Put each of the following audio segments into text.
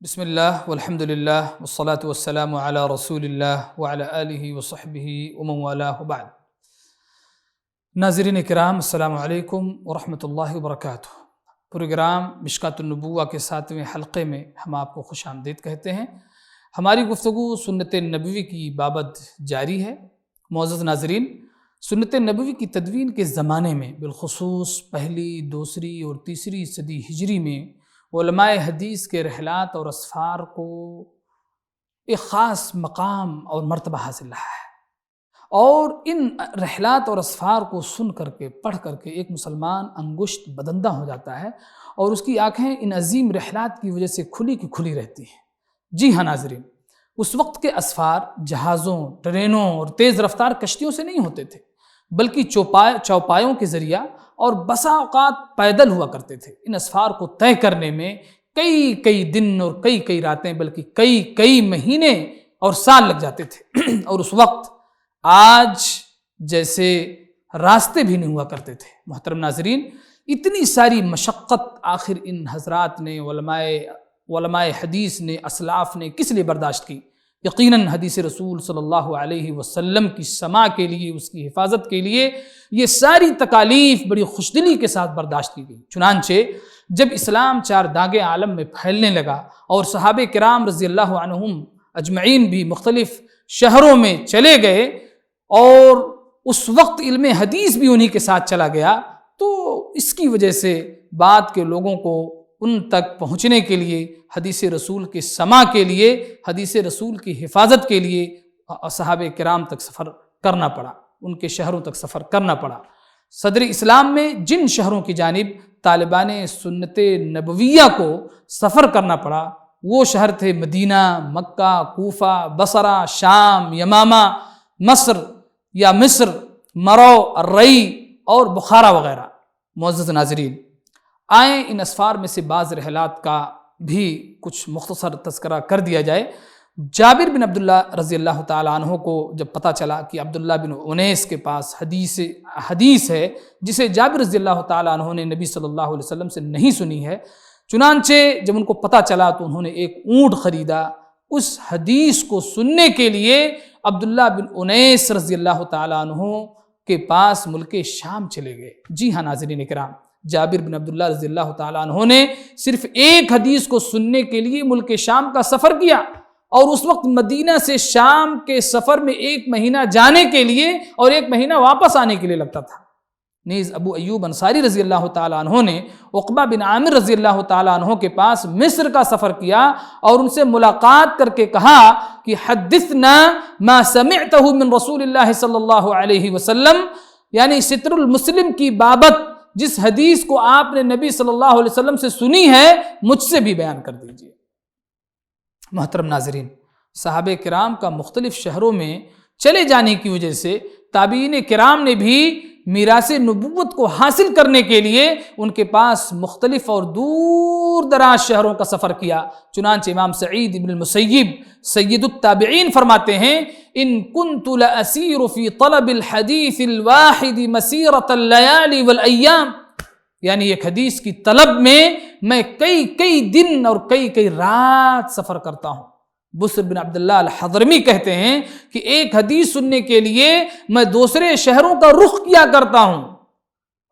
بسم اللہ والحمد للہ والصلاة والسلام علی رسول اللہ وعلی آلہ وصحبہ ومن والاه بعد۔ ناظرین کرام، السلام علیکم ورحمۃ اللہ وبرکاتہ۔ پروگرام مشکوٰۃ النبوہ کے 7ویں حلقے میں ہم آپ کو خوش آمدید کہتے ہیں۔ ہماری گفتگو سنت نبوی کی بابت جاری ہے۔ معزز ناظرین، سنت نبوی کی تدوین کے زمانے میں بالخصوص پہلی، دوسری اور تیسری صدی ہجری میں علماء حدیث کے رحلات اور اسفار کو ایک خاص مقام اور مرتبہ حاصل رہا ہے، اور ان رحلات اور اسفار کو سن کر کے، پڑھ کر کے ایک مسلمان انگشت بدندہ ہو جاتا ہے اور اس کی آنکھیں ان عظیم رحلات کی وجہ سے کھلی کی کھلی رہتی ہیں۔ جی ہاں ناظرین، اس وقت کے اسفار جہازوں، ٹرینوں اور تیز رفتار کشتیوں سے نہیں ہوتے تھے، بلکہ چوپایوں کے ذریعہ اور بسا اوقات پیدل ہوا کرتے تھے۔ ان اسفار کو طے کرنے میں کئی دن اور کئی راتیں بلکہ کئی مہینے اور سال لگ جاتے تھے، اور اس وقت آج جیسے راستے بھی نہیں ہوا کرتے تھے۔ محترم ناظرین، اتنی ساری مشقت آخر ان حضرات نے، علماء حدیث نے، اسلاف نے کس لیے برداشت کی؟ یقیناً حدیث رسول صلی اللہ علیہ وسلم کی سماع کے لیے، اس کی حفاظت کے لیے یہ ساری تکالیف بڑی خوشدلی کے ساتھ برداشت کی گئی۔ چنانچہ جب اسلام چار داغ عالم میں پھیلنے لگا اور صحابہ کرام رضی اللہ عنہم اجمعین بھی مختلف شہروں میں چلے گئے، اور اس وقت علم حدیث بھی انہی کے ساتھ چلا گیا، تو اس کی وجہ سے بعد کے لوگوں کو ان تک پہنچنے کے لیے، حدیث رسول کے سماع کے لیے، حدیث رسول کی حفاظت کے لیے صحابہ کرام تک سفر کرنا پڑا، ان کے شہروں تک سفر کرنا پڑا۔ صدر اسلام میں جن شہروں کی جانب طالبان سنت نبویہ کو سفر کرنا پڑا، وہ شہر تھے مدینہ، مکہ، کوفہ، بصرہ، شام، یمامہ، مصر، مرو، الرئی اور بخارا وغیرہ۔ معزز ناظرین، آئیں ان اسفار میں سے بعض رحلات کا بھی کچھ مختصر تذکرہ کر دیا جائے۔ جابر بن عبداللہ رضی اللہ تعالیٰ عنہ کو جب پتہ چلا کہ عبداللہ بن انیس کے پاس حدیث ہے جسے جابر رضی اللہ تعالیٰ عنہ نے نبی صلی اللہ علیہ وسلم سے نہیں سنی ہے، چنانچہ جب ان کو پتہ چلا تو انہوں نے ایک اونٹ خریدا۔ اس حدیث کو سننے کے لیے عبداللہ بن انیس رضی اللہ تعالیٰ عنہ کے پاس ملک شام چلے گئے۔ جی ہاں ناظرین کرام، جابر بن عبداللہ رضی اللہ تعالیٰ عنہ نے صرف ایک حدیث کو سننے کے لیے ملک شام کا سفر کیا، اور اس وقت مدینہ سے شام کے سفر میں 1 مہینہ جانے کے لیے اور 1 مہینہ واپس آنے کے لیے لگتا تھا۔ نیز ابو ایوب انصاری رضی اللہ تعالیٰ عنہ نے عقبہ بن عامر رضی اللہ تعالیٰ عنہ کے پاس مصر کا سفر کیا اور ان سے ملاقات کر کے کہا کہ حدثنا ما سمعتہ من رسول اللہ صلی اللہ علیہ وسلم، یعنی ستر المسلم کی بابت جس حدیث کو آپ نے نبی صلی اللہ علیہ وسلم سے سنی ہے، مجھ سے بھی بیان کر دیجئے۔ محترم ناظرین، صحابہ کرام کا مختلف شہروں میں چلے جانے کی وجہ سے تابعین کرام نے بھی میراث نبوت کو حاصل کرنے کے لیے ان کے پاس مختلف اور دور دراز شہروں کا سفر کیا۔ چنانچہ امام سعید بن المسیب سید التابعین فرماتے ہیں، ان کنت لاسیر فی طلب الحدیث الواحد مسیرۃ اللیالی والایام، یعنی ایک حدیث کی طلب میں کئی دن اور کئی رات سفر کرتا ہوں۔ بصر بن عبداللہ الحضرمی کہتے ہیں کہ ایک حدیث سننے کے لیے میں دوسرے شہروں کا رخ کیا کرتا ہوں۔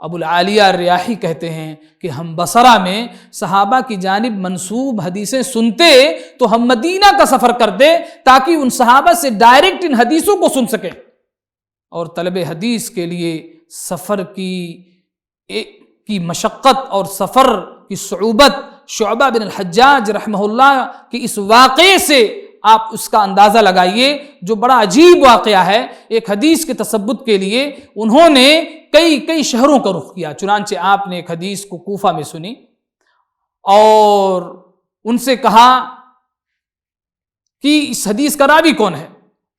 ابو العالیہ الریاحی کہتے ہیں کہ ہم بصرہ میں صحابہ کی جانب منسوب حدیثیں سنتے تو ہم مدینہ کا سفر کرتے تاکہ ان صحابہ سے ڈائریکٹ ان حدیثوں کو سن سکیں، اور طلب حدیث کے لیے سفر کی مشقت اور سفر کی صعوبت شعبہ بن الحجاج رحمہ اللہ کے اس واقعے سے آپ اس کا اندازہ لگائیے، جو بڑا عجیب واقعہ ہے۔ ایک حدیث کے تثبت کے لیے انہوں نے کئی شہروں کا رخ کیا۔ چنانچہ آپ نے ایک حدیث کو کوفہ میں سنی اور ان سے کہا کہ اس حدیث کا راوی کون ہے؟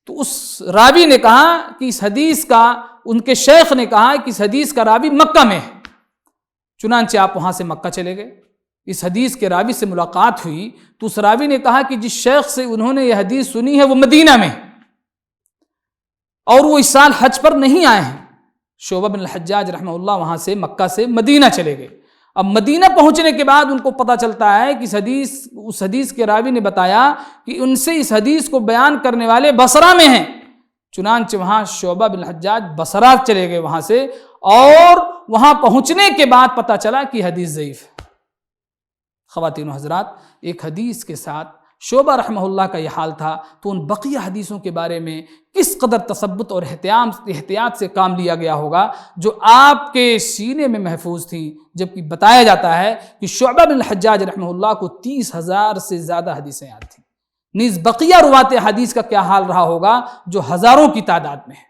تو اس راوی نے کہا کہ اس حدیث کا، ان کے شیخ نے کہا کہ اس حدیث کا راوی مکہ میں ہے۔ چنانچہ آپ وہاں سے مکہ چلے گئے۔ اس حدیث کے راوی سے ملاقات ہوئی تو اس راوی نے کہا کہ جس شیخ سے انہوں نے یہ حدیث سنی ہے وہ مدینہ میں، اور وہ اس سال حج پر نہیں آئے ہیں۔ شعبہ بن الحجاج رحمہ اللہ وہاں سے مکہ سے مدینہ چلے گئے۔ اب مدینہ پہنچنے کے بعد ان کو پتہ چلتا ہے کہ اس حدیث کے راوی نے بتایا کہ ان سے اس حدیث کو بیان کرنے والے بصرہ میں ہیں، چنانچہ وہاں شعبہ بن الحجاج بصرہ چلے گئے وہاں سے، اور وہاں پہنچنے کے بعد پتہ چلا کہ حدیث ضعیف ہے۔ خواتین و حضرات، ایک حدیث کے ساتھ شعبہ رحمہ اللہ کا یہ حال تھا، تو ان بقیہ حدیثوں کے بارے میں کس قدر تثبت اور احتیاط سے کام لیا گیا ہوگا جو آپ کے سینے میں محفوظ تھیں، جبکہ بتایا جاتا ہے کہ شعبہ بن الحجاج رحمہ اللہ کو 30,000 سے زیادہ حدیثیں یاد تھیں، نیز بقیہ روات حدیث کا کیا حال رہا ہوگا جو ہزاروں کی تعداد میں ہے۔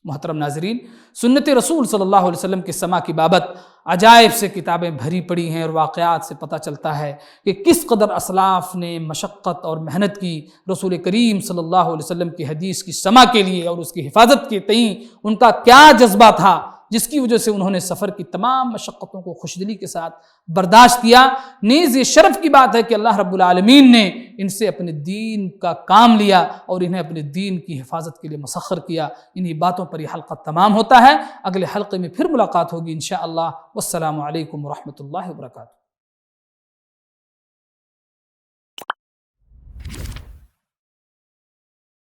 محترم ناظرین، سنت رسول صلی اللہ علیہ وسلم کے سما کی بابت عجائب سے کتابیں بھری پڑی ہیں، اور واقعات سے پتہ چلتا ہے کہ کس قدر اسلاف نے مشقت اور محنت کی رسول کریم صلی اللہ علیہ وسلم کی حدیث کی سما کے لیے، اور اس کی حفاظت کے تئیں ان کا کیا جذبہ تھا، جس کی وجہ سے انہوں نے سفر کی تمام مشقتوں کو خوشدلی کے ساتھ برداشت کیا۔ نیز یہ شرف کی بات ہے کہ اللہ رب العالمین نے ان سے اپنے دین کا کام لیا اور انہیں اپنے دین کی حفاظت کے لیے مسخر کیا۔ انہی باتوں پر یہ حلقہ تمام ہوتا ہے، اگلے حلقے میں پھر ملاقات ہوگی انشاءاللہ۔ والسلام علیکم ورحمۃ اللہ وبرکاتہ۔